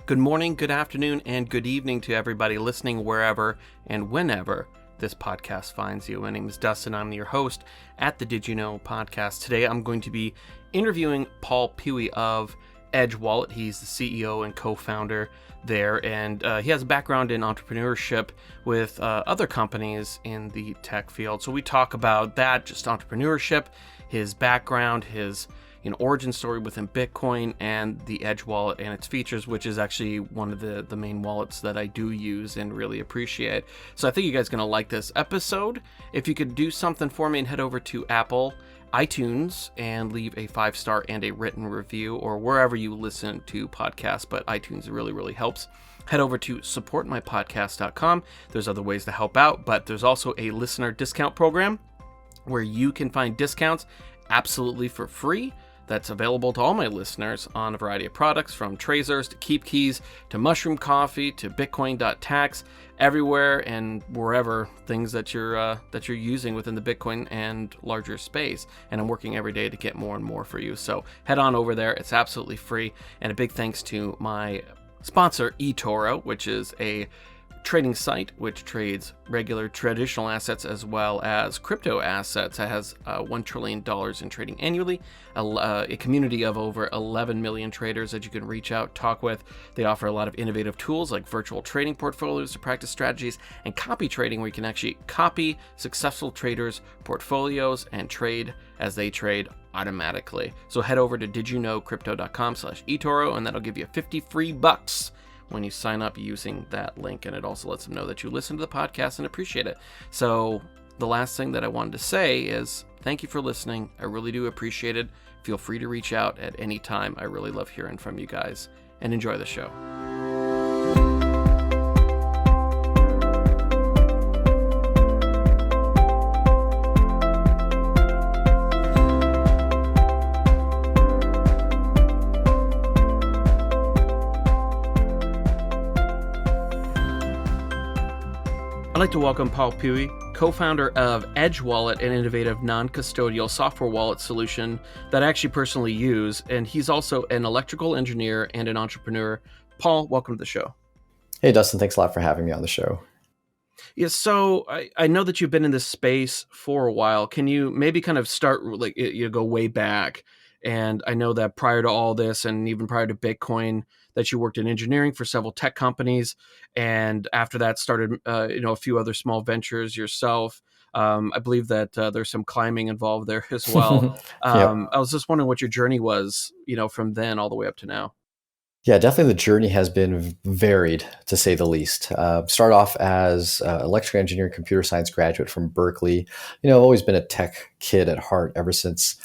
Good morning, good afternoon, and good evening to everybody listening wherever and whenever this podcast finds you. My name is Dustin. I'm your host at the Did You Know podcast. Today I'm going to be interviewing Paul Puey of Edge Wallet. He's the CEO and co-founder there, and he has a background in entrepreneurship with other companies in the tech field. So we talk about that, just entrepreneurship, his background, his origin story within Bitcoin, and the Edge wallet and its features, which is actually one of the main wallets that I do use and really appreciate. So I think you guys are going to like this episode. If you could do something for me and head over to Apple iTunes and leave a 5-star and a written review, or wherever you listen to podcasts, but iTunes really helps. Head over to supportmypodcast.com. There's other ways to help out, but there's also a listener discount program where you can find discounts absolutely for free. That's available to all my listeners on a variety of products, from Tracers to Keep Keys to Mushroom Coffee to Bitcoin.tax, everywhere and wherever things that you're using within the Bitcoin and larger space. And I'm working every day to get more and more for you. So head on over there. It's absolutely free. And a big thanks to my sponsor, eToro, which is a trading site which trades regular traditional assets as well as crypto assets. It has $1 trillion in trading annually, a community of over 11 million traders that you can reach out, talk with. They offer a lot of innovative tools like virtual trading portfolios to practice strategies, and copy trading, where you can actually copy successful traders' portfolios and trade as they trade automatically. So head over to didyouknowcrypto.com/eToro, and that'll give you 50 free bucks when you sign up using that link, and it also lets them know that you listen to the podcast and appreciate it. So the last thing that I wanted to say is thank you for listening. I really do appreciate it. Feel free to reach out at any time. I really love hearing from you guys, and enjoy the show. I'd like to welcome Paul Puey, co-founder of Edge Wallet, an innovative non-custodial software wallet solution that I actually personally use, and he's also an electrical engineer and an entrepreneur. Paul, welcome to the show. Hey, Dustin, thanks a lot for having me on the show. Yeah, so I know that you've been in this space for a while. Can you maybe kind of start, like, you go way back? And I know that prior to all this, and even prior to Bitcoin, that you worked in engineering for several tech companies, and after that started, a few other small ventures yourself. I believe that there's some climbing involved there as well. Yep. I was just wondering what your journey was, from then all the way up to now. Yeah, definitely the journey has been varied, to say the least. Start off as electrical engineering, computer science graduate from Berkeley. I've always been a tech kid at heart ever since,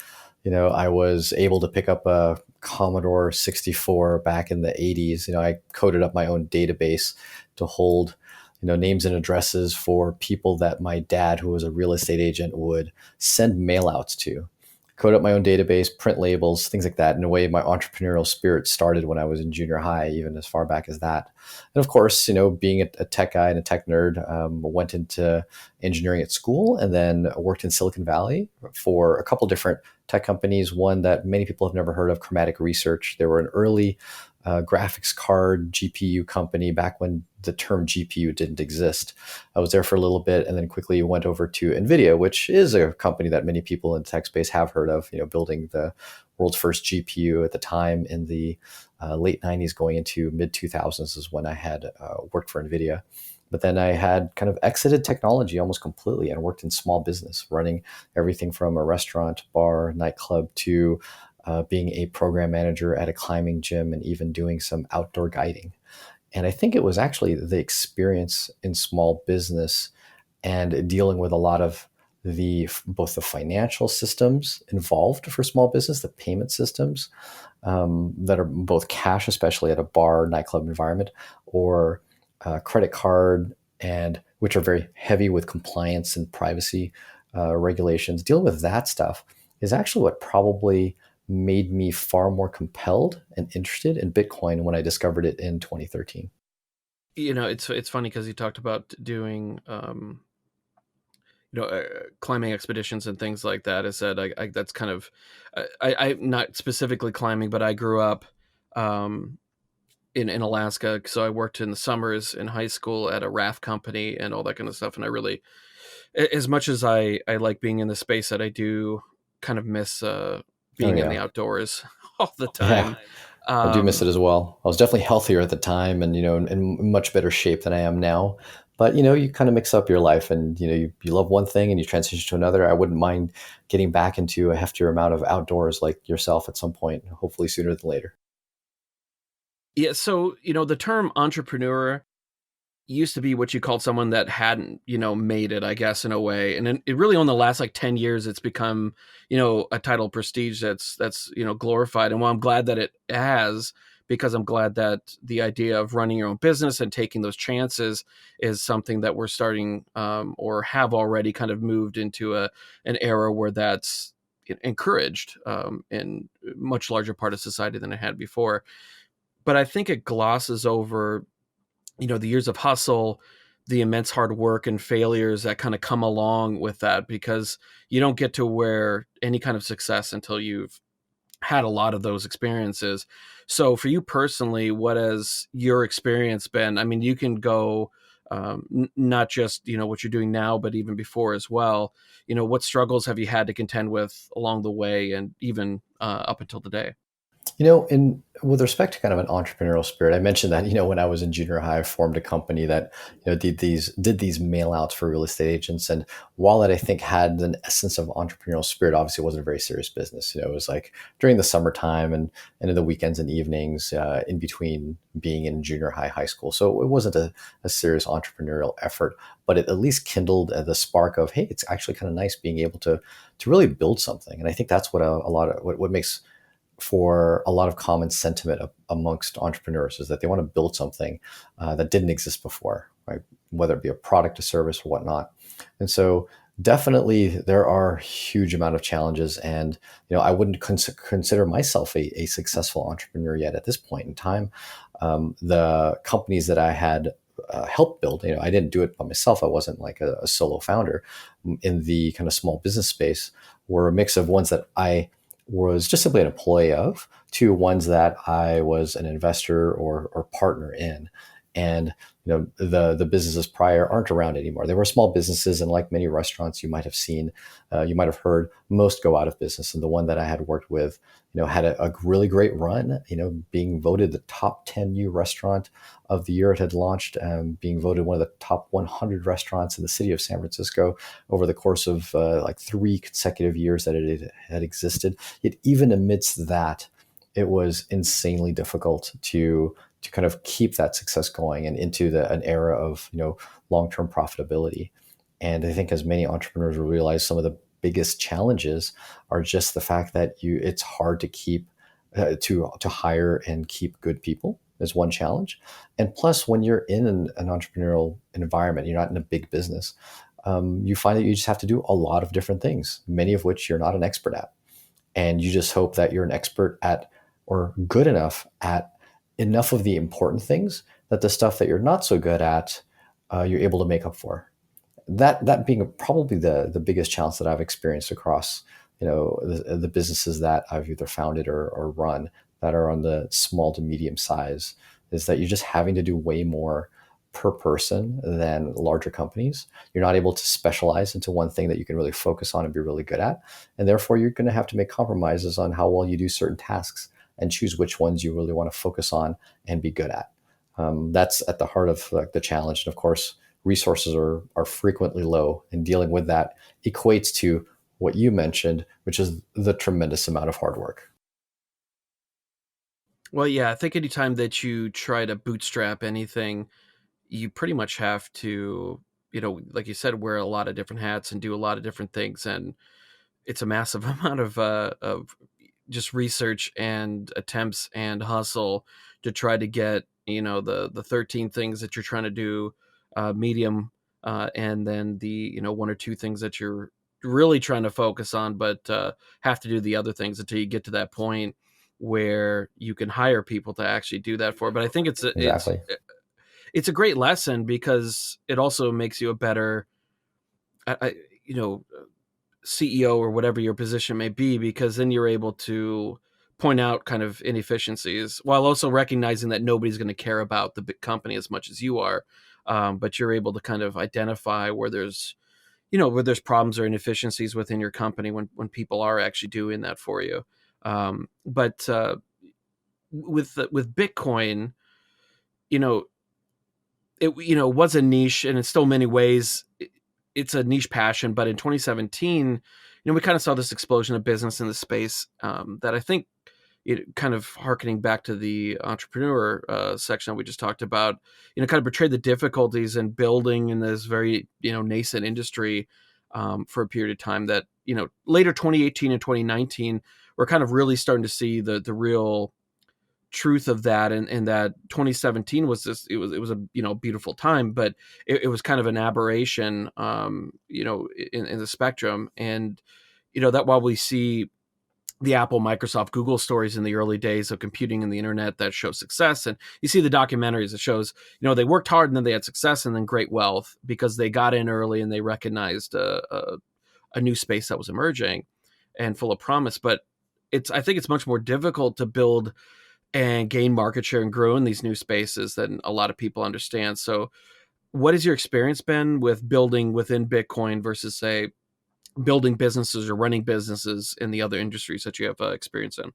I was able to pick up a Commodore 64 back in the 80s. I coded up my own database to hold, names and addresses for people that my dad, who was a real estate agent, would send mail outs to. Code up my own database, print labels, things like that. In a way, my entrepreneurial spirit started when I was in junior high, even as far back as that. And of course, being a tech guy and a tech nerd, went into engineering at school, and then worked in Silicon Valley for a couple different tech companies. One that many people have never heard of, Chromatic Research. They were an early graphics card GPU company back when the term GPU didn't exist. I was there for a little bit, and then quickly went over to NVIDIA, which is a company that many people in the tech space have heard of, building the world's first GPU at the time in the late 90s going into mid 2000s is when I had worked for NVIDIA. But then I had kind of exited technology almost completely and worked in small business, running everything from a restaurant, bar, nightclub to being a program manager at a climbing gym, and even doing some outdoor guiding. And I think it was actually the experience in small business and dealing with a lot of both the financial systems involved for small business, the payment systems that are both cash, especially at a bar, nightclub environment, or credit card, and which are very heavy with compliance and privacy regulations. Dealing with that stuff is actually what probably made me far more compelled and interested in Bitcoin when I discovered it in 2013. It's funny because you talked about doing climbing expeditions and things like that. I said I that's kind of I'm not specifically climbing, but I grew up in Alaska. So I worked in the summers in high school at a raft company and all that kind of stuff. And I really, as much as I like being in the space that I do, kind of miss Oh being in the yeah. outdoors all the Yeah. time. I do miss Um, it as well. I was definitely healthier at the time and, in much better shape than I am now. But, you kind of mix up your life and, you love one thing and you transition to another. I wouldn't mind getting back into a heftier amount of outdoors like yourself at some point, hopefully sooner than later. yeah. So, the term entrepreneur used to be what you called someone that hadn't, made it, I guess, in a way. And then it really on the last like 10 years, it's become, a title of prestige that's, glorified. And while I'm glad that it has, because I'm glad that the idea of running your own business and taking those chances is something that we're starting or have already kind of moved into an era where that's encouraged in a much larger part of society than it had before. But I think it glosses over the years of hustle, the immense hard work and failures that kind of come along with that, because you don't get to where any kind of success until you've had a lot of those experiences. So for you personally, what has your experience been? I mean, you can go not just, what you're doing now, but even before as well. What struggles have you had to contend with along the way and even up until today? In with respect to kind of an entrepreneurial spirit, I mentioned that when I was in junior high, I formed a company that did these mail outs for real estate agents, and while that I think had an essence of entrepreneurial spirit, obviously it wasn't a very serious business. It was like during the summertime and in the weekends and evenings, in between being in junior high, high school. So it wasn't a serious entrepreneurial effort, but it at least kindled the spark of, hey, it's actually kind of nice being able to really build something, and I think that's what a lot of what makes for a lot of common sentiment amongst entrepreneurs is that they want to build something that didn't exist before, right? Whether it be a product, a service, or whatnot. And so, definitely, there are huge amount of challenges, and I wouldn't consider myself a successful entrepreneur yet at this point in time. The companies that I had helped build, I didn't do it by myself. I wasn't like a solo founder in the kind of small business space. Were a mix of ones that I was just simply an employee of to ones that I was an investor or partner in. And the businesses prior aren't around anymore. They were small businesses, and like many restaurants, you might have seen, you might have heard, most go out of business. And the one that I had worked with, had a really great run. Being voted the top 10 new restaurant of the year it had launched, being voted one of the top 100 restaurants in the city of San Francisco over the course of like 3 consecutive years that it had existed. Yet even amidst that, it was insanely difficult to kind of keep that success going and into an era of long-term profitability. And I think as many entrepreneurs will realize, some of the biggest challenges are just the fact that it's hard to keep to hire and keep good people is one challenge. And plus, when you're in an entrepreneurial environment, you're not in a big business, you find that you just have to do a lot of different things, many of which you're not an expert at. And you just hope that you're an expert at, or good enough at, enough of the important things that the stuff that you're not so good at, you're able to make up for. That being probably the biggest challenge that I've experienced across the businesses that I've either founded or run that are on the small to medium size, is that you're just having to do way more per person than larger companies. You're not able to specialize into one thing that you can really focus on and be really good at, and therefore you're going to have to make compromises on how well you do certain tasks and choose which ones you really want to focus on and be good at. That's at the heart of the challenge. And of course, resources are frequently low, and dealing with that equates to what you mentioned, which is the tremendous amount of hard work. Well, yeah, I think anytime that you try to bootstrap anything, you pretty much have to, like you said, wear a lot of different hats and do a lot of different things. And it's a massive amount of just research and attempts and hustle to try to get, the 13 things that you're trying to do, medium, and then the, one or two things that you're really trying to focus on, but have to do the other things until you get to that point where you can hire people to actually do that for. But I think Exactly. it's a great lesson because it also makes you a better, I, you know, CEO or whatever your position may be, because then you're able to point out kind of inefficiencies while also recognizing that nobody's going to care about the big company as much as you are. But you're able to kind of identify where there's, where there's problems or inefficiencies within your company when people are actually doing that for you. But with Bitcoin, you know, it was a niche, and in still many ways it's a niche passion. But in 2017, we kind of saw this explosion of business in the space that I think, it kind of harkening back to the entrepreneur section that we just talked about, kind of portrayed the difficulties in building in this very, nascent industry for a period of time that, later 2018 and 2019, we're kind of really starting to see the real truth of that. And that 2017 was a, beautiful time, but it was kind of an aberration, in the spectrum. And, that while we see the Apple, Microsoft, Google stories in the early days of computing and the internet that show success. And you see the documentaries that shows, they worked hard and then they had success and then great wealth because they got in early and they recognized a new space that was emerging and full of promise. But I think it's much more difficult to build and gain market share and grow in these new spaces than a lot of people understand. So what has your experience been with building within Bitcoin versus, say, building businesses or running businesses in the other industries that you have experience in?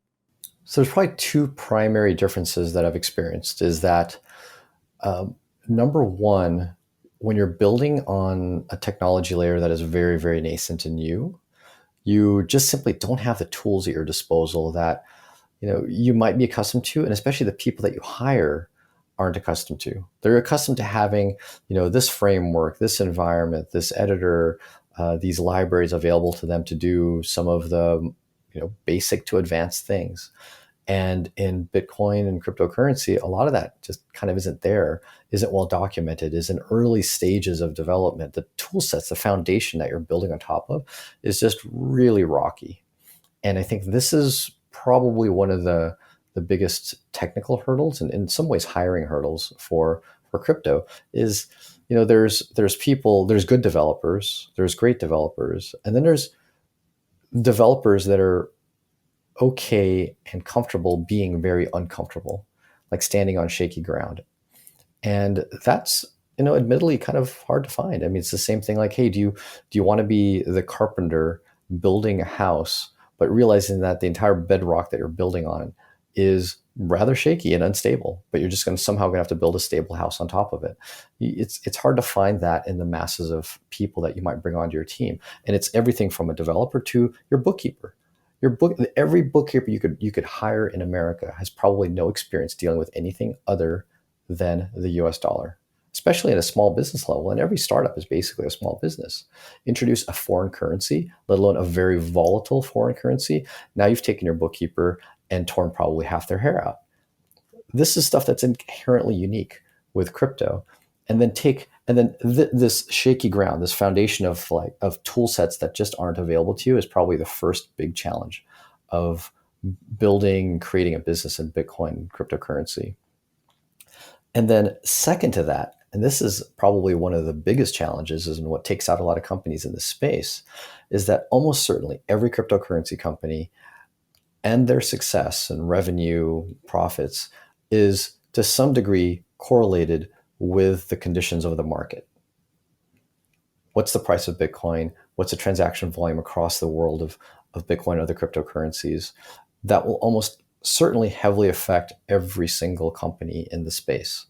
So there's probably two primary differences that I've experienced is that number one, when you're building on a technology layer that is very, very nascent and new, you just simply don't have the tools at your disposal that you might be accustomed to, and especially the people that you hire aren't accustomed to. They're accustomed to having this framework, this environment, this editor, these libraries available to them to do some of the basic to advanced things. And in Bitcoin and cryptocurrency, a lot of that just kind of isn't there, isn't well documented, is in early stages of development. The tool sets, the foundation that you're building on top of is just really rocky. And I think this is probably one of the biggest technical hurdles, and in some ways hiring hurdles for crypto is, there's people, there's good developers, there's great developers, and then there's developers that are okay and comfortable being very uncomfortable, like standing on shaky ground. And that's, admittedly kind of hard to find. I mean, it's the same thing like, hey, do you want to be the carpenter building a house, but realizing that the entire bedrock that you're building on is rather shaky and unstable, but you're just somehow gonna have to build a stable house on top of it. It's hard to find that in the masses of people that you might bring onto your team. And it's everything from a developer to your bookkeeper. Every bookkeeper you could hire in America has probably no experience dealing with anything other than the US dollar, especially at a small business level. And every startup is basically a small business. Introduce a foreign currency, let alone a very volatile foreign currency. Now you've taken your bookkeeper and torn probably half their hair out. This is stuff that's inherently unique with crypto. And then this shaky ground, this foundation of tool sets that just aren't available to you is probably the first big challenge of building, creating a business in Bitcoin cryptocurrency. And then second to that, and this is probably one of the biggest challenges and what takes out a lot of companies in this space, is that almost certainly every cryptocurrency company and their success and revenue profits is to some degree correlated with the conditions of the market. What's the price of Bitcoin? What's the transaction volume across the world of Bitcoin and other cryptocurrencies? That will almost certainly heavily affect every single company in the space.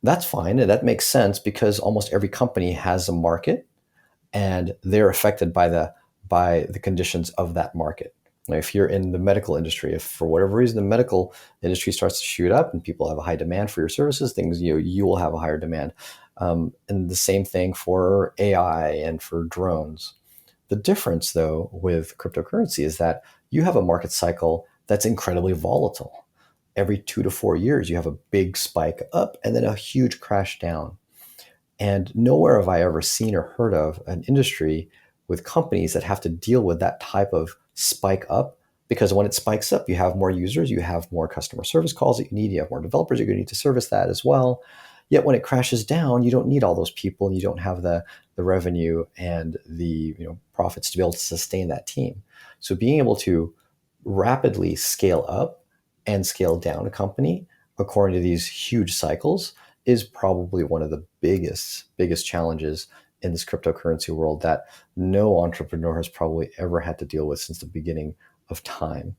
That's fine, and that makes sense because almost every company has a market and they're affected by the conditions of that market. If you're in the medical industry, if for whatever reason the medical industry starts to shoot up and people have a high demand for your services, you will have a higher demand. And the same thing for AI and for drones. The difference, though, with cryptocurrency is that you have a market cycle that's incredibly volatile. Every 2 to 4 years, you have a big spike up and then a huge crash down. And nowhere have I ever seen or heard of an industry with companies that have to deal with that type of spike up, because when it spikes up, you have more users, you have more customer service calls that you need, you have more developers, you're going to need to service that as well. Yet when it crashes down, you don't need all those people and you don't have the revenue and the profits to be able to sustain that team. So being able to rapidly scale up and scale down a company according to these huge cycles is probably one of the biggest challenges in this cryptocurrency world that no entrepreneur has probably ever had to deal with since the beginning of time.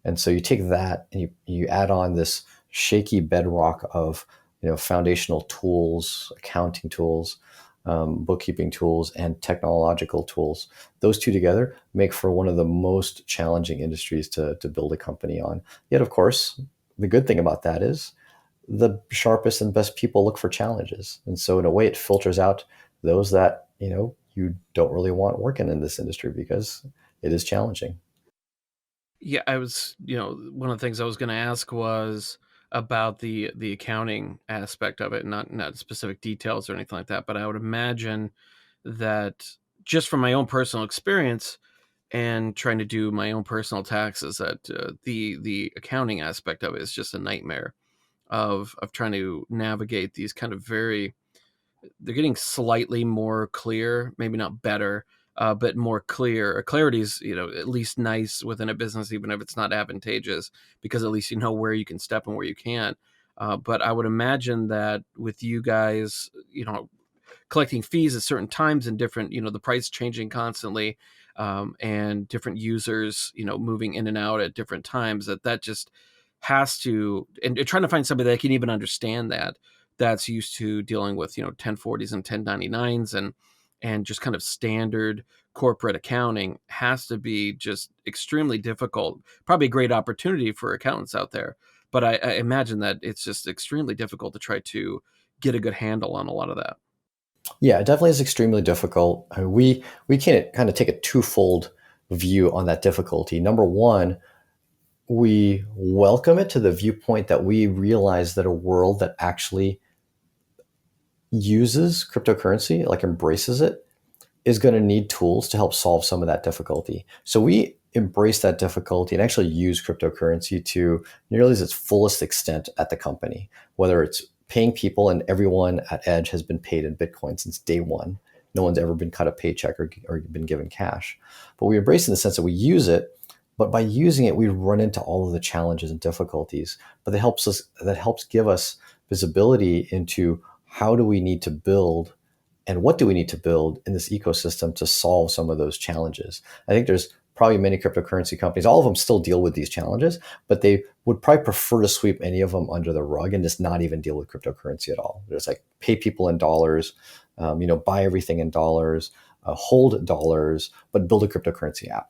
And so you take that and you add on this shaky bedrock of foundational tools, accounting tools, bookkeeping tools, and technological tools. Those two together make for one of the most challenging industries to build a company on. Yet, of course, the good thing about that is the sharpest and best people look for challenges. And so in a way, it filters out those that, you don't really want working in this industry because it is challenging. Yeah, I was, one of the things I was going to ask was about the accounting aspect of it, not specific details or anything like that, but I would imagine that just from my own personal experience and trying to do my own personal taxes, that the accounting aspect of it is just a nightmare of trying to navigate these kind of they're getting slightly more clear, maybe not better, but more clear. Clarity is, at least nice within a business, even if it's not advantageous, because at least you know where you can step and where you can't. But I would imagine that with you guys, collecting fees at certain times and different, the price changing constantly, and different users, moving in and out at different times, that just has to, and trying to find somebody that can even understand that's used to dealing with 1040s and 1099s and just kind of standard corporate accounting has to be just extremely difficult. Probably a great opportunity for accountants out there, but I imagine that it's just extremely difficult to try to get a good handle on a lot of that. Yeah, it definitely is extremely difficult. We can kind of take a twofold view on that difficulty. Number one, we welcome it to the viewpoint that we realize that a world that actually uses cryptocurrency, like embraces it, is going to need tools to help solve some of that difficulty. So we embrace that difficulty and actually use cryptocurrency to nearly its fullest extent at the company, whether it's paying people, and everyone at Edge has been paid in Bitcoin since day one. No one's ever been cut a paycheck or been given cash. But we embrace it in the sense that we use it, but by using it, we run into all of the challenges and difficulties. But that helps give us visibility into how do we need to build and what do we need to build in this ecosystem to solve some of those challenges. I think there's probably many cryptocurrency companies, all of them still deal with these challenges, but they would probably prefer to sweep any of them under the rug and just not even deal with cryptocurrency at all. There's like pay people in dollars, buy everything in dollars, hold dollars, but build a cryptocurrency app.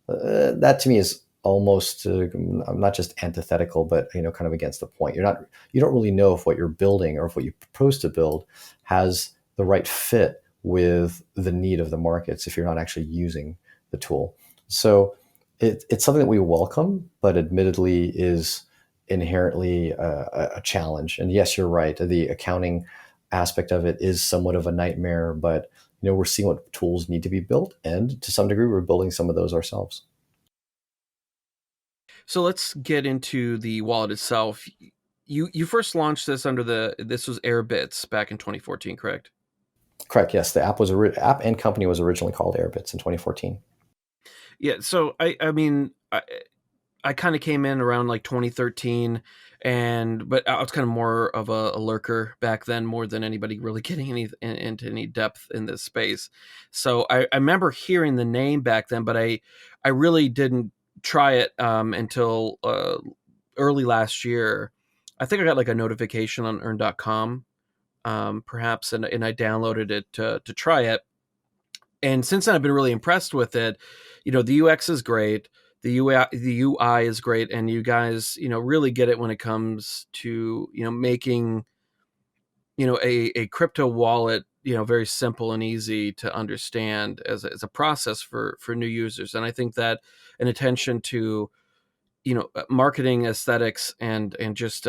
That to me is almost not just antithetical, but kind of against the point. You don't really know if what you're building or if what you propose to build has the right fit with the need of the markets if you're not actually using the tool. So it's something that we welcome, but admittedly is inherently a challenge. And yes, you're right. The accounting aspect of it is somewhat of a nightmare, but we're seeing what tools need to be built, and to some degree, we're building some of those ourselves. So let's get into the wallet itself. You first launched this this was Airbits back in 2014, correct? Correct. Yes, the app and company was originally called Airbits in 2014. Yeah. So I kind of came in around like 2013, but I was kind of more of a lurker back then, more than anybody really getting into any depth in this space. So I remember hearing the name back then, but I really didn't try it until early last year. I think I got like a notification on earn.com, perhaps, and I downloaded it to try it. And since then, I've been really impressed with it. The UX is great. The UI is great, and you guys, really get it when it comes to, making, a crypto wallet, very simple and easy to understand as a process for new users. And I think that an attention to, marketing aesthetics and just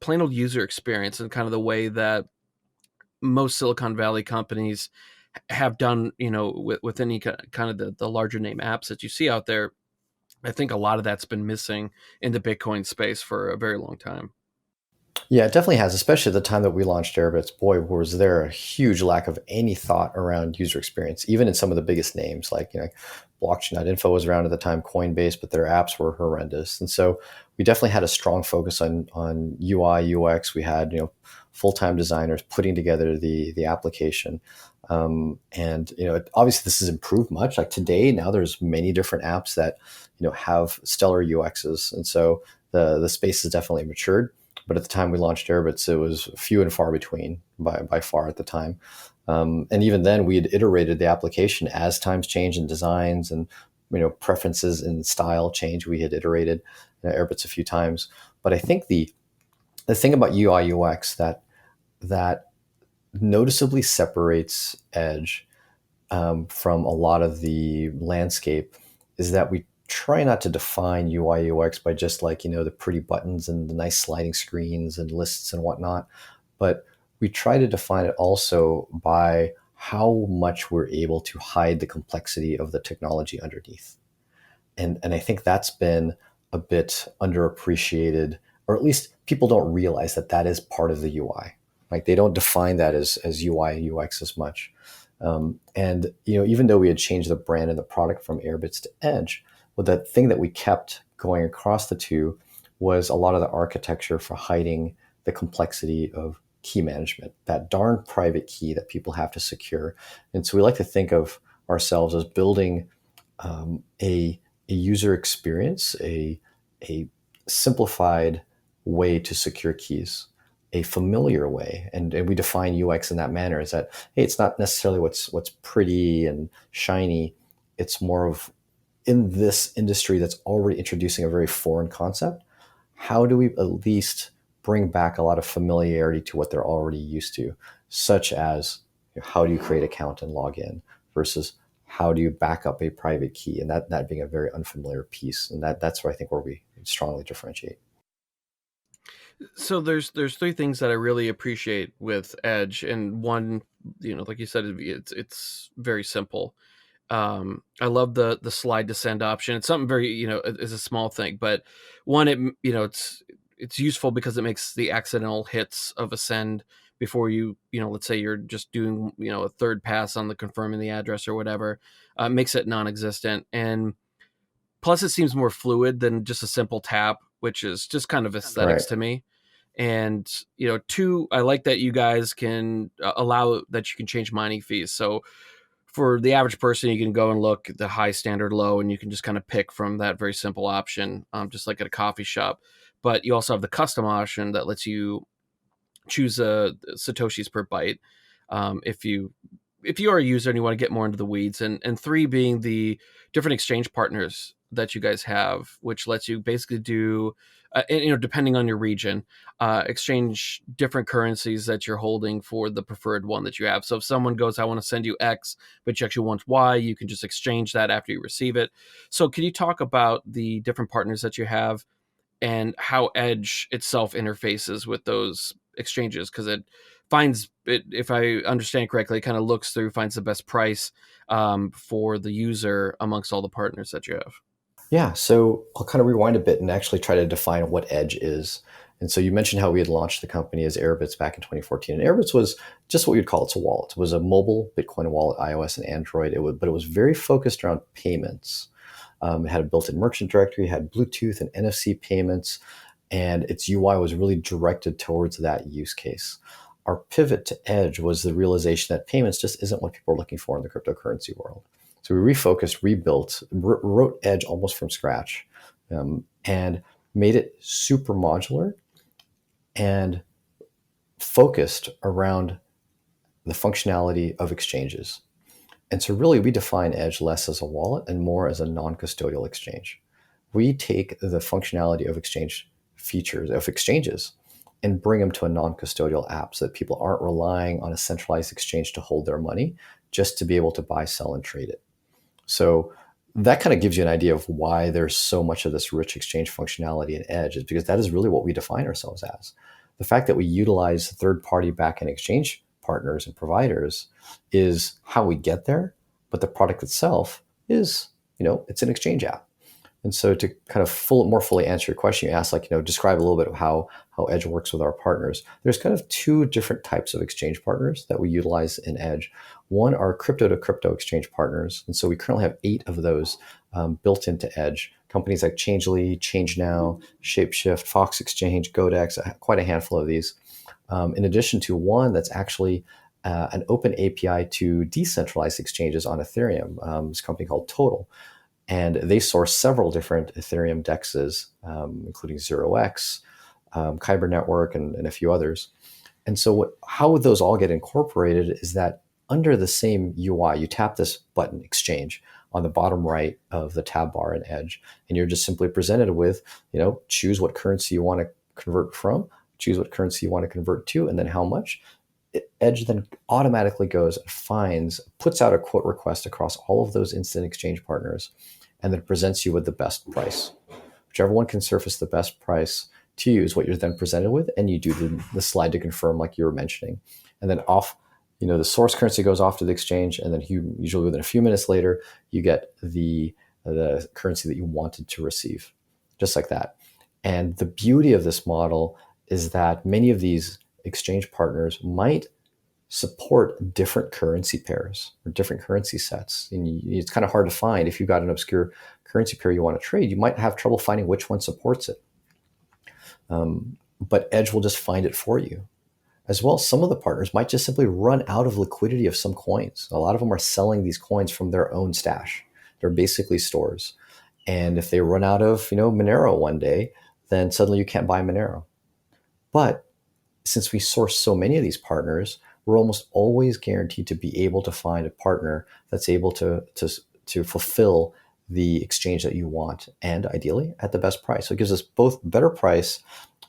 plain old user experience, and kind of the way that most Silicon Valley companies have done, with any kind of the larger name apps that you see out there. I think a lot of that's been missing in the Bitcoin space for a very long time. Yeah, it definitely has, especially at the time that we launched Airbits. Boy, was there a huge lack of any thought around user experience, even in some of the biggest names like, blockchain.info was around at the time, Coinbase, but their apps were horrendous. And so we definitely had a strong focus on UI, UX. We had, full-time designers putting together the application. And, obviously this has improved much. Like today, now there's many different apps that, have stellar UXs. And so the space has definitely matured. But at the time we launched Airbits, it was few and far between by far at the time. And even then, we had iterated the application as times change and designs and preferences and style change. We had iterated Airbits a few times. But I think the thing about UI UX that noticeably separates Edge from a lot of the landscape is that we try not to define UI UX by just like, the pretty buttons and the nice sliding screens and lists and whatnot, but we try to define it also by how much we're able to hide the complexity of the technology underneath. And I think that's been a bit underappreciated, or at least people don't realize that that is part of the UI. Like they don't define that as UI UX as much. And even though we had changed the brand and the product from Airbits to Edge, well, the thing that we kept going across the two was a lot of the architecture for hiding the complexity of key management, that darn private key that people have to secure. And so we like to think of ourselves as building a user experience, a simplified way to secure keys, a familiar way. And we define UX in that manner is that, hey, it's not necessarily what's pretty and shiny. It's more of, in this industry that's already introducing a very foreign concept, how do we at least bring back a lot of familiarity to what they're already used to, such as how do you create an account and log in versus how do you back up a private key, and that being a very unfamiliar piece. And that's where I think where we strongly differentiate. So there's three things that I really appreciate with Edge, and one, like you said, it's very simple. I love the slide to send option. It's something very, it's a small thing, but one, it's useful because it makes the accidental hits of a send before you, let's say you're just doing, a third pass on the confirming the address or whatever, makes it non-existent. And plus it seems more fluid than just a simple tap, which is just kind of aesthetics to me. And, two, I like that you guys can allow that you can change mining fees. So for the average person, you can go and look at the high, standard, low, and you can just kind of pick from that very simple option, just like at a coffee shop. But you also have the custom option that lets you choose Satoshis per byte. If you are a user and you want to get more into the weeds, and three being the different exchange partners that you guys have, which lets you basically do, depending on your region, exchange different currencies that you're holding for the preferred one that you have. So if someone goes, I want to send you X, but you actually want Y, you can just exchange that after you receive it. So can you talk about the different partners that you have and how Edge itself interfaces with those exchanges? Because it finds it, if I understand correctly, it kind of looks through, finds the best price for the user amongst all the partners that you have. Yeah, so I'll kind of rewind a bit and actually try to define what Edge is. And so you mentioned how we had launched the company as Airbits back in 2014. And Airbits was just what you'd call it's a wallet. It was a mobile Bitcoin wallet, iOS and Android. But it was very focused around payments. It had a built-in merchant directory, had Bluetooth and NFC payments, and its UI was really directed towards that use case. Our pivot to Edge was the realization that payments just isn't what people are looking for in the cryptocurrency world. So we refocused, rebuilt, wrote Edge almost from scratch, and made it super modular and focused around the functionality of exchanges. And so really we define Edge less as a wallet and more as a non-custodial exchange. We take the functionality of exchange features of exchanges and bring them to a non-custodial app so that people aren't relying on a centralized exchange to hold their money just to be able to buy, sell, and trade it. So that kind of gives you an idea of why there's so much of this rich exchange functionality in Edge, is because that is really what we define ourselves as. The fact that we utilize third-party backend exchange partners and providers is how we get there, but the product itself is, it's an exchange app. And so to kind of more fully answer your question, you asked, like, describe a little bit of how Edge works with our partners. There's kind of two different types of exchange partners that we utilize in Edge. One are crypto to crypto exchange partners. And so we currently have 8 of those built into Edge. Companies like Changely, ChangeNow, Shapeshift, Fox Exchange, Godex, quite a handful of these. In addition to one that's actually an open API to decentralized exchanges on Ethereum. This company called Total. And they source several different Ethereum dexes, including 0x, Kyber Network, and a few others. And so how those all get incorporated is that under the same UI, you tap this button, Exchange, on the bottom right of the tab bar in Edge. And you're just simply presented with, choose what currency you want to convert from, choose what currency you want to convert to, and then how much. Edge then automatically goes and puts out a quote request across all of those instant exchange partners, and then presents you with the best price. Whichever one can surface the best price to you is what you're then presented with, and you do the slide to confirm, like you were mentioning. And then the source currency goes off to the exchange, and then usually within a few minutes later, you get the currency that you wanted to receive, just like that. And the beauty of this model is that many of these exchange partners might support different currency pairs or different currency sets. And it's kind of hard to find. If you've got an obscure currency pair you want to trade, you might have trouble finding which one supports it. But Edge will just find it for you. As well, some of the partners might just simply run out of liquidity of some coins. A lot of them are selling these coins from their own stash. They're basically stores. And if they run out of, Monero one day, then suddenly you can't buy Monero. But since we source so many of these partners, we're almost always guaranteed to be able to find a partner that's able to fulfill the exchange that you want, and ideally at the best price. So it gives us both better price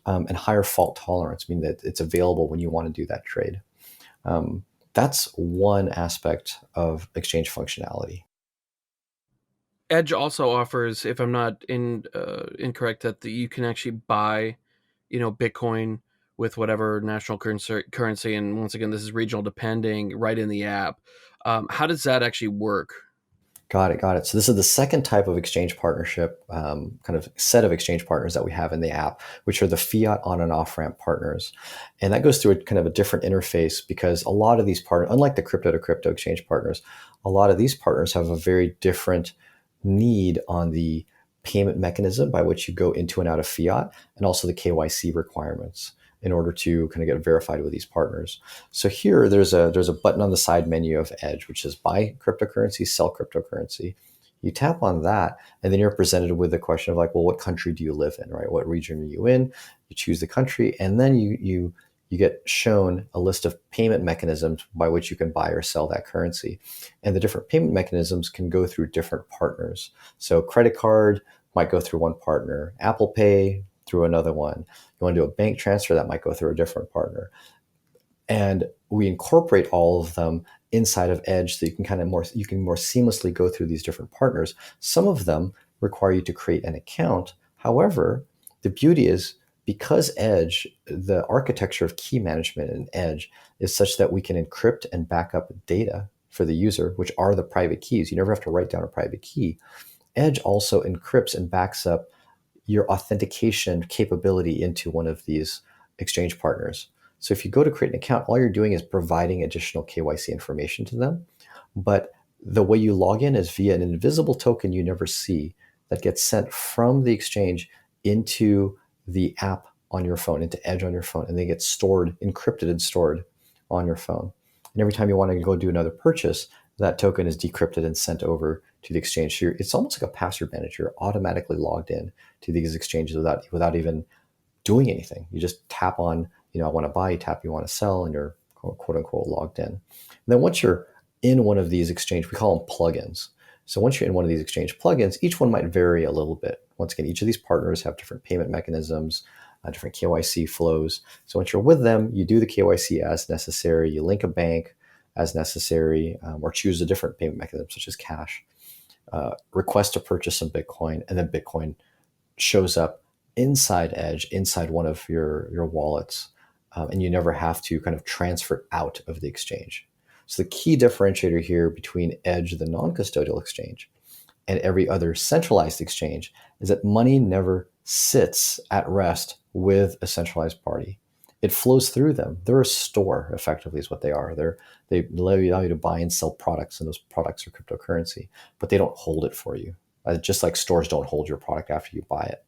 and higher fault tolerance, meaning that it's available when you want to do that trade. That's one aspect of exchange functionality. Edge also offers, if I'm not incorrect, that you can actually buy, Bitcoin with whatever national currency, and once again, this is regional depending, right in the app. How does that actually work? Got it. So this is the second type of exchange partnership, kind of set of exchange partners that we have in the app, which are the fiat on and off ramp partners. And that goes through a kind of a different interface, because a lot of these partners, unlike the crypto to crypto exchange partners, a lot of these partners have a very different need on the payment mechanism by which you go into and out of fiat, and also the KYC requirements in order to kind of get verified with these partners. So here there's a button on the side menu of Edge, which says buy cryptocurrency, sell cryptocurrency. You tap on that, and then you're presented with the question of, like, well, what country do you live in, right? What region are you in? You choose the country, and then you get shown a list of payment mechanisms by which you can buy or sell that currency. And the different payment mechanisms can go through different partners. So credit card might go through one partner, Apple Pay through another one. You want to do a bank transfer, that might go through a different partner. And we incorporate all of them inside of Edge, so you can more seamlessly go through these different partners. Some of them require you to create an account. However, the beauty is, because Edge, the architecture of key management in Edge is such that we can encrypt and back up data for the user, which are the private keys. You never have to write down a private key. Edge also encrypts and backs up your authentication capability into one of these exchange partners. So if you go to create an account, all you're doing is providing additional KYC information to them. But the way you log in is via an invisible token you never see that gets sent from the exchange into the app on your phone, into Edge on your phone, and they get stored, encrypted and stored on your phone. And every time you want to go do another purchase, that token is decrypted and sent over to the exchange. So it's almost like a password manager. You're automatically logged in to these exchanges without even doing anything. You just tap on, I want to buy, you tap, you want to sell, and you're quote unquote logged in. And then once you're in one of these exchange, we call them plugins. So once you're in one of these exchange plugins, each one might vary a little bit. Once again, each of these partners have different payment mechanisms, different KYC flows. So once you're with them, you do the KYC as necessary, you link a bank as necessary, or choose a different payment mechanism such as cash, request to purchase some Bitcoin, and then Bitcoin shows up inside Edge, inside one of your wallets, and you never have to kind of transfer out of the exchange. So the key differentiator here between Edge, the non-custodial exchange, and every other centralized exchange is that money never sits at rest with a centralized party. It flows through them. They're a store, effectively, is what they are. They allow you to buy and sell products, and those products are cryptocurrency, but they don't hold it for you. Just like stores don't hold your product after you buy it.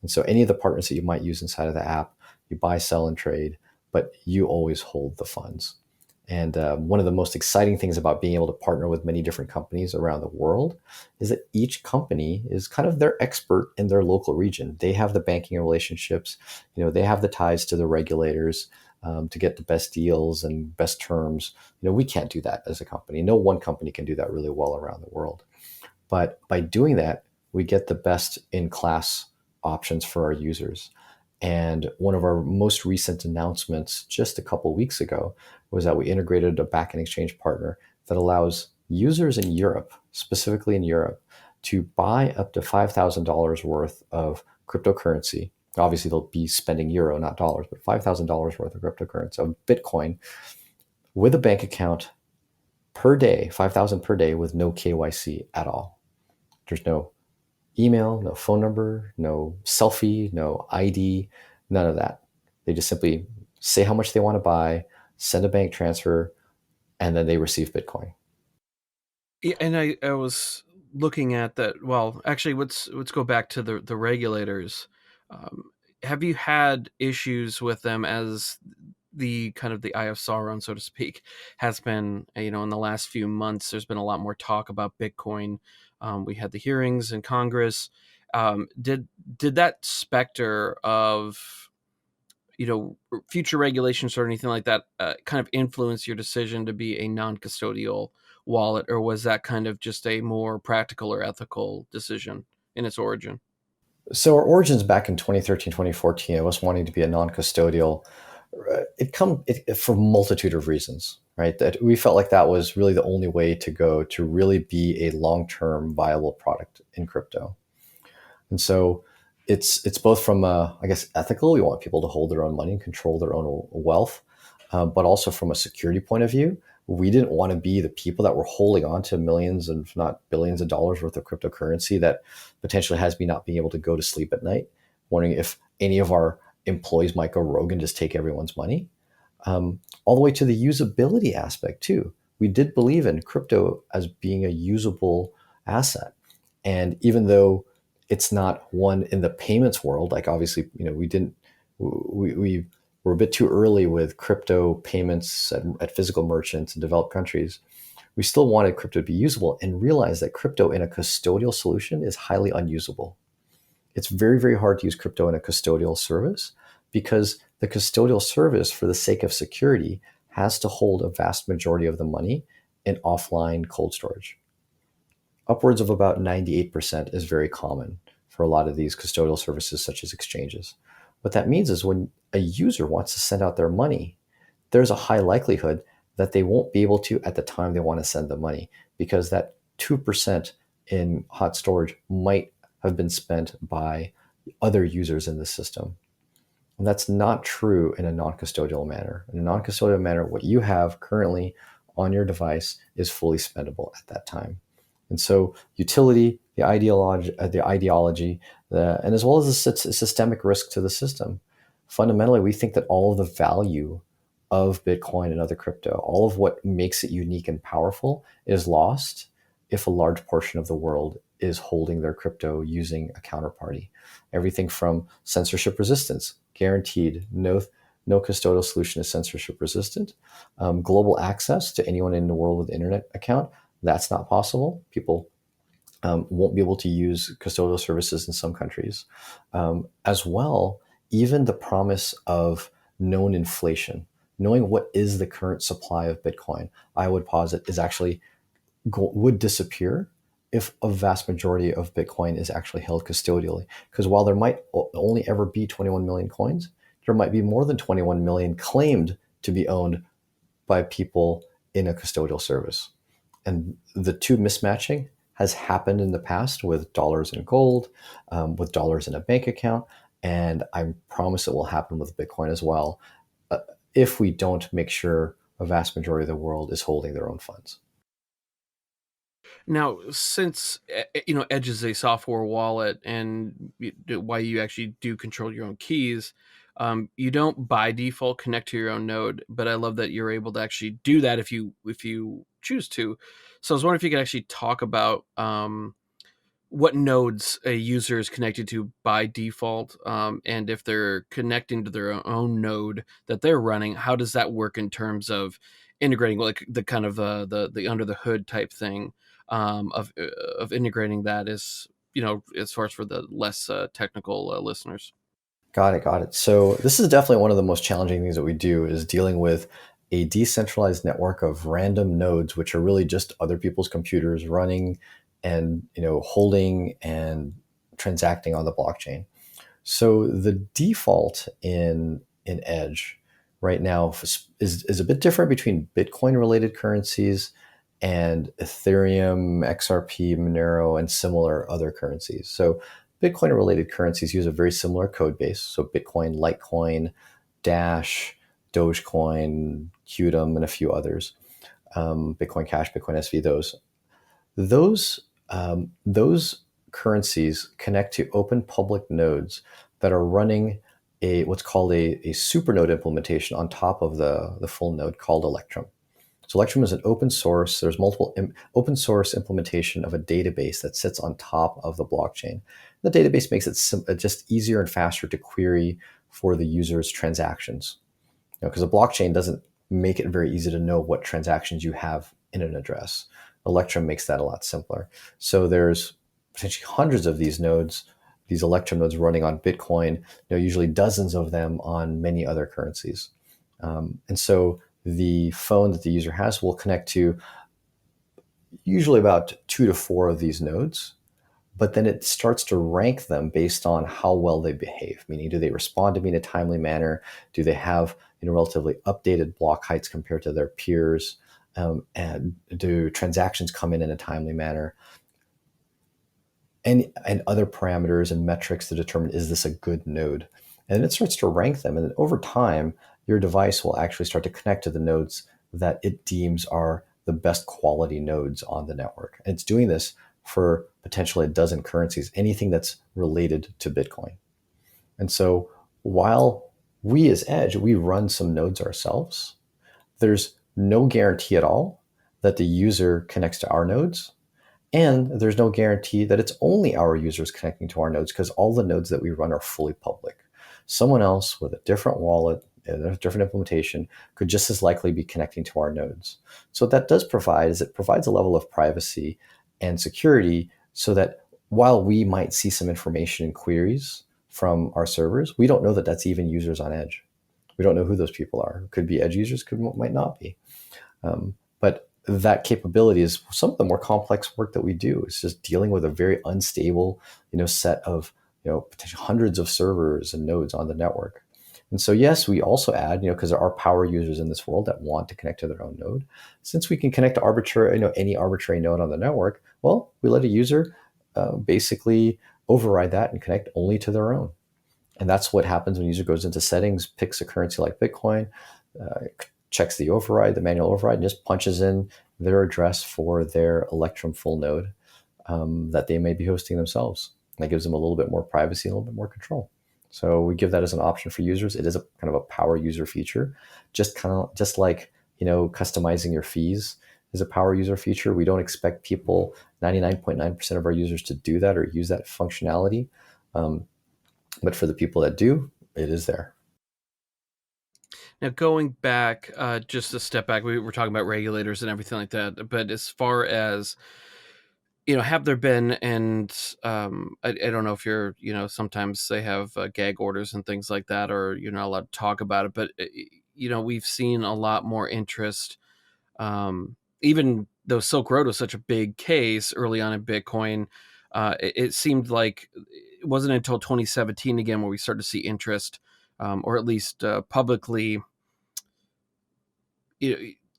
And so any of the partners that you might use inside of the app, you buy, sell, and trade, but you always hold the funds. And one of the most exciting things about being able to partner with many different companies around the world is that each company is kind of their expert in their local region. They have the banking relationships, they have the ties to the regulators to get the best deals and best terms. We can't do that as a company. No one company can do that really well around the world. But by doing that, we get the best in class options for our users. And one of our most recent announcements just a couple of weeks ago was that we integrated a backend exchange partner that allows users in Europe, specifically in Europe, to buy up to $5,000 worth of cryptocurrency. Obviously, they'll be spending euro, not dollars, but $5,000 worth of cryptocurrency, of Bitcoin, with a bank account per day, 5,000 per day, with no KYC at all. There's no email, no phone number, no selfie, no ID, none of that. They just simply say how much they want to buy, send a bank transfer, and then they receive Bitcoin. Yeah, and I was looking at that. Well, actually, let's go back to the regulators. Have you had issues with them as the kind of the eye of Sauron, so to speak, has been, in the last few months? There's been a lot more talk about Bitcoin. We had the hearings in Congress. Did that specter of future regulations or anything like that kind of influence your decision to be a non-custodial wallet, or was that kind of just a more practical or ethical decision in its origin? So our origins back in 2013, 2014, of us wanting to be a non-custodial, it for a multitude of reasons, right? That we felt like that was really the only way to go to really be a long-term viable product in crypto. And so it's both from ethical. We want people to hold their own money and control their own wealth, but also from a security point of view. We didn't want to be the people that were holding on to millions, if not billions of dollars worth of cryptocurrency that potentially has me not being able to go to sleep at night, wondering if any of our employees might go rogue and just take everyone's money. All the way to the usability aspect too. We did believe in crypto as being a usable asset. And even though it's not one in the payments world, like obviously, we were a bit too early with crypto payments at physical merchants in developed countries. We still wanted crypto to be usable and realized that crypto in a custodial solution is highly unusable. It's very, very hard to use crypto in a custodial service because the custodial service, for the sake of security, has to hold a vast majority of the money in offline cold storage. Upwards of about 98% is very common for a lot of these custodial services, such as exchanges. What that means is when a user wants to send out their money, there's a high likelihood that they won't be able to at the time they want to send the money, because that 2% in hot storage might have been spent by other users in the system. And that's not true in a non-custodial manner. In a non-custodial manner, what you have currently on your device is fully spendable at that time. And so utility, the ideology, and as well as the systemic risk to the system. Fundamentally, we think that all of the value of Bitcoin and other crypto, all of what makes it unique and powerful, is lost if a large portion of the world is holding their crypto using a counterparty. Everything from censorship resistance, guaranteed, no custodial solution is censorship resistant. Global access to anyone in the world with an internet account, that's not possible. People won't be able to use custodial services in some countries. As well, even the promise of known inflation, knowing what is the current supply of Bitcoin, I would posit is actually would disappear if a vast majority of Bitcoin is actually held custodially. Because while there might only ever be 21 million coins, there might be more than 21 million claimed to be owned by people in a custodial service. And the two mismatching has happened in the past with dollars in gold, with dollars in a bank account. And I promise it will happen with Bitcoin as well, if we don't make sure a vast majority of the world is holding their own funds. Now, since Edge is a software wallet, and why you actually do control your own keys, you don't by default connect to your own node. But I love that you're able to actually do that if you choose to. So I was wondering if you could actually talk about what nodes a user is connected to by default, and if they're connecting to their own node that they're running, how does that work in terms of integrating, like the kind of the under the hood type thing, of integrating that, is as far as for the less technical listeners. Got it. Got it. So this is definitely one of the most challenging things that we do is dealing with a decentralized network of random nodes, which are really just other people's computers running and holding and transacting on the blockchain. So the default in Edge right now is a bit different between Bitcoin related currencies and Ethereum, XRP, Monero, and similar other currencies. So Bitcoin related currencies use a very similar code base. So Bitcoin, Litecoin, Dash, Dogecoin, Qtum, and a few others. Bitcoin Cash, Bitcoin SV, those currencies connect to open public nodes that are running what's called a supernode implementation on top of the full node called Electrum. So Electrum is an open source. There's multiple open source implementation of a database that sits on top of the blockchain. The database makes it just easier and faster to query for the user's transactions. Because a blockchain doesn't make it very easy to know what transactions you have in an address. Electrum makes that a lot simpler. So there's potentially hundreds of these nodes, these Electrum nodes running on Bitcoin, usually dozens of them on many other currencies. And so the phone that the user has will connect to usually about 2 to 4 of these nodes, but then it starts to rank them based on how well they behave, meaning do they respond to me in a timely manner? Do they have relatively updated block heights compared to their peers? And do transactions come in a timely manner? And other parameters and metrics to determine, is this a good node? And then it starts to rank them. And then over time, your device will actually start to connect to the nodes that it deems are the best quality nodes on the network. And it's doing this for potentially a dozen currencies, anything that's related to Bitcoin. And so while we as Edge, we run some nodes ourselves, there's no guarantee at all that the user connects to our nodes. And there's no guarantee that it's only our users connecting to our nodes, because all the nodes that we run are fully public. Someone else with a different wallet, a different implementation, could just as likely be connecting to our nodes. So what that does provide is it provides a level of privacy and security, so that while we might see some information in queries from our servers, we don't know that that's even users on Edge. We don't know who those people are. Could be Edge users, might not be. But that capability is some of the more complex work that we do. It's just dealing with a very unstable, set of, potentially hundreds of servers and nodes on the network. And so, yes, we also add, because there are power users in this world that want to connect to their own node. Since we can connect to any arbitrary node on the network, well, we let a user basically override that and connect only to their own. And that's what happens when a user goes into settings, picks a currency like Bitcoin, checks the override, the manual override, and just punches in their address for their Electrum full node that they may be hosting themselves. And that gives them a little bit more privacy and a little bit more control. So we give that as an option for users. It is a kind of a power user feature, just like customizing your fees is a power user feature. We don't expect people, 99.9% of our users, to do that or use that functionality. But for the people that do, it is there. Now, going back, just a step back, we were talking about regulators and everything like that. But as far as, have there been, and I don't know if you're, sometimes they have gag orders and things like that, or you're not allowed to talk about it. But, we've seen a lot more interest, even though Silk Road was such a big case early on in Bitcoin. It seemed like it wasn't until 2017 again where we started to see interest, or at least publicly,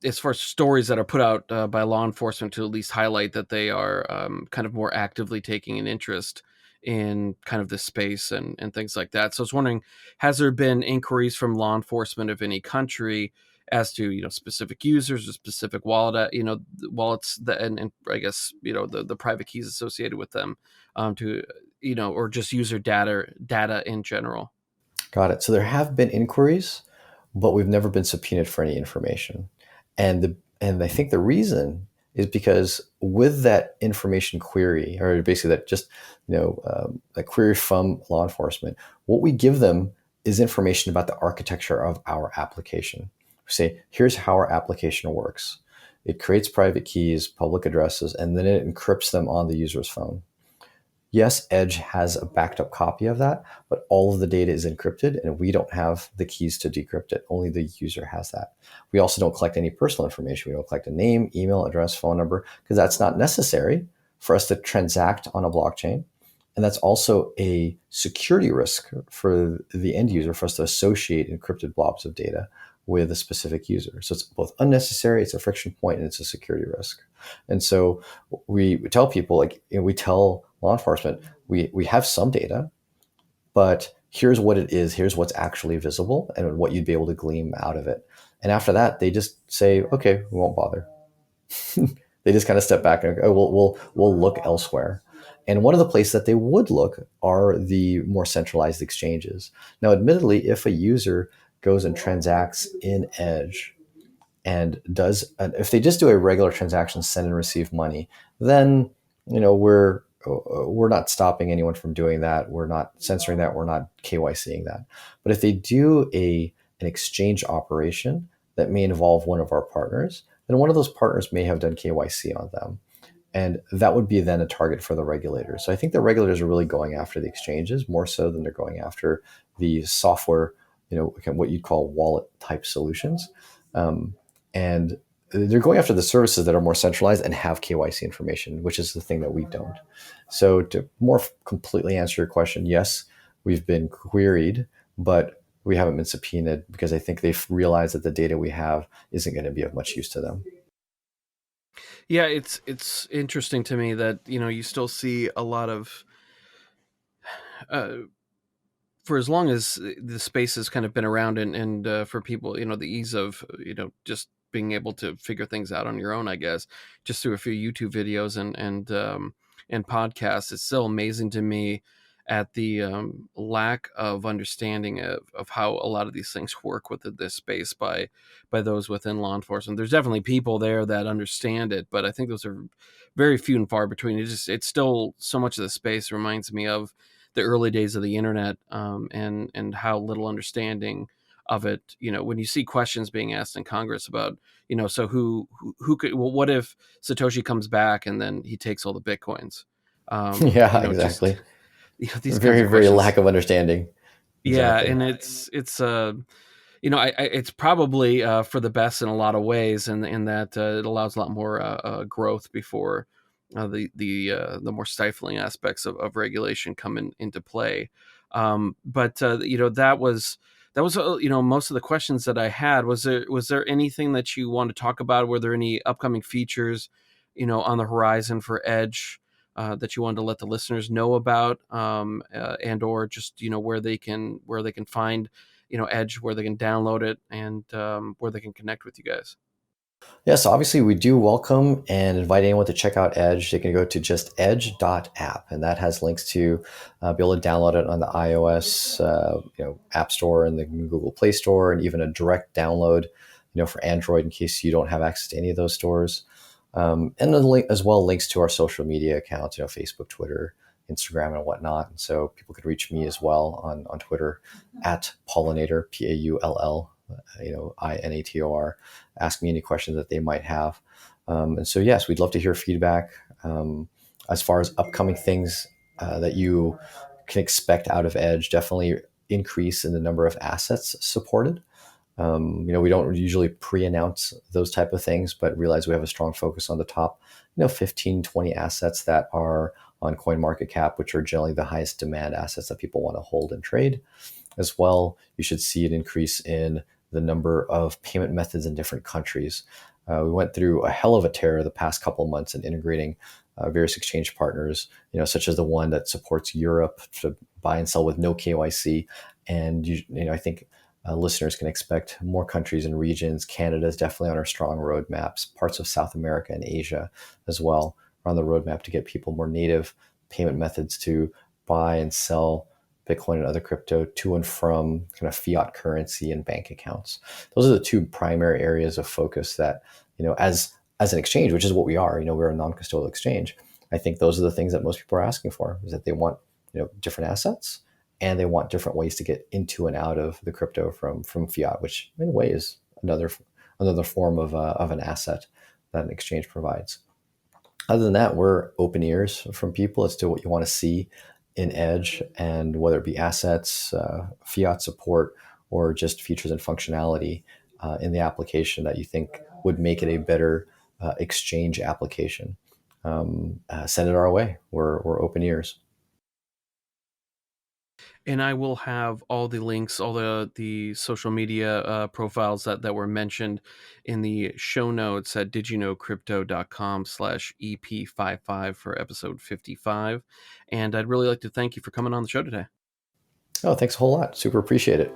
as far as stories that are put out by law enforcement to at least highlight that they are kind of more actively taking an interest in kind of this space and things like that. So I was wondering, has there been inquiries from law enforcement of any country as to, specific users or specific wallets that, and I guess, the private keys associated with them, to, or just user data in general? Got it. So there have been inquiries, but we've never been subpoenaed for any information. And I think the reason is because with that information query, or basically that just a query from law enforcement, what we give them is information about the architecture of our application. We say, here's how our application works. It creates private keys, public addresses, and then it encrypts them on the user's phone. Yes, Edge has a backed up copy of that, but all of the data is encrypted and we don't have the keys to decrypt it. Only the user has that. We also don't collect any personal information. We don't collect a name, email, address, phone number, because that's not necessary for us to transact on a blockchain. And that's also a security risk for the end user, for us to associate encrypted blobs of data with a specific user. So it's both unnecessary, it's a friction point, and it's a security risk. And so we tell people, we tell law enforcement, we have some data, but here's what it is, here's what's actually visible and what you'd be able to glean out of it. And after that, they just say, okay, we won't bother. They just kind of step back and go, oh, we'll look elsewhere. And one of the places that they would look are the more centralized exchanges. Now, admittedly, if a user goes and transacts in Edge and if they just do a regular transaction, send and receive money, then we're not stopping anyone from doing that. We're not censoring that. We're not KYCing that. But if they do an exchange operation that may involve one of our partners, then one of those partners may have done KYC on them. And that would be then a target for the regulators. So I think the regulators are really going after the exchanges more so than they're going after the software, what you'd call wallet type solutions. And they're going after the services that are more centralized and have KYC information, which is the thing that we don't. So to more completely answer your question, yes, we've been queried, but we haven't been subpoenaed because I think they've realized that the data we have isn't going to be of much use to them. Yeah, it's interesting to me that, you still see a lot of, for as long as the space has kind of been around and for people, the ease of, just being able to figure things out on your own, I guess, just through a few YouTube videos and podcasts, it's still amazing to me at the lack of understanding of how a lot of these things work within this space by those within law enforcement. There's definitely people there that understand it, but I think those are very few and far between. It's still so much of the space reminds me of the early days of the internet, and how little understanding of it. When you see questions being asked in Congress about, so who could, well, what if Satoshi comes back and then he takes all the Bitcoins? Yeah, exactly. These very, very lack of understanding. Exactly. Yeah. And it's it's probably for the best in a lot of ways, and in that it allows a lot more growth before the more stifling aspects of regulation come into play. But that was most of the questions that I had. Was there anything that you want to talk about? Were there any upcoming features on the horizon for Edge that you wanted to let the listeners know about, and or just where they can find Edge, where they can download it, and where they can connect with you guys? Yes, obviously we do welcome and invite anyone to check out Edge. They can go to just edge.app, and that has links to be able to download it on the iOS App Store and the Google Play Store, and even a direct download for Android in case you don't have access to any of those stores. And then link as well links to our social media accounts, Facebook, Twitter, Instagram, and whatnot. And so people could reach me as well on Twitter at Paulinator, Paull, INATOR. Ask me any questions that they might have. And so, yes, we'd love to hear feedback as far as upcoming things that you can expect out of Edge. Definitely increase in the number of assets supported. We don't usually pre-announce those type of things, but realize we have a strong focus on the top, 15, 20 assets that are on CoinMarketCap, which are generally the highest demand assets that people want to hold and trade. As well, you should see an increase in the number of payment methods in different countries. We went through a hell of a tear the past couple of months in integrating various exchange partners, such as the one that supports Europe to buy and sell with no KYC. And I think listeners can expect more countries and regions. Canada is definitely on our strong roadmaps. Parts of South America and Asia as well are on the roadmap to get people more native payment methods to buy and sell Bitcoin and other crypto to and from kind of fiat currency and bank accounts. Those are the two primary areas of focus that, as an exchange, which is what we are, we're a non-custodial exchange. I think those are the things that most people are asking for, is that they want, different assets, and they want different ways to get into and out of the crypto from fiat, which in a way is another form of an asset that an exchange provides. Other than that, we're open ears from people as to what you want to see in Edge, and whether it be assets, fiat support, or just features and functionality in the application that you think would make it a better exchange application. Send it our way. We're open ears. And I will have all the links, all the social media profiles that were mentioned in the show notes at didyouknowcrypto.com/EP55 for episode 55. And I'd really like to thank you for coming on the show today. Oh, thanks a whole lot. Super appreciate it.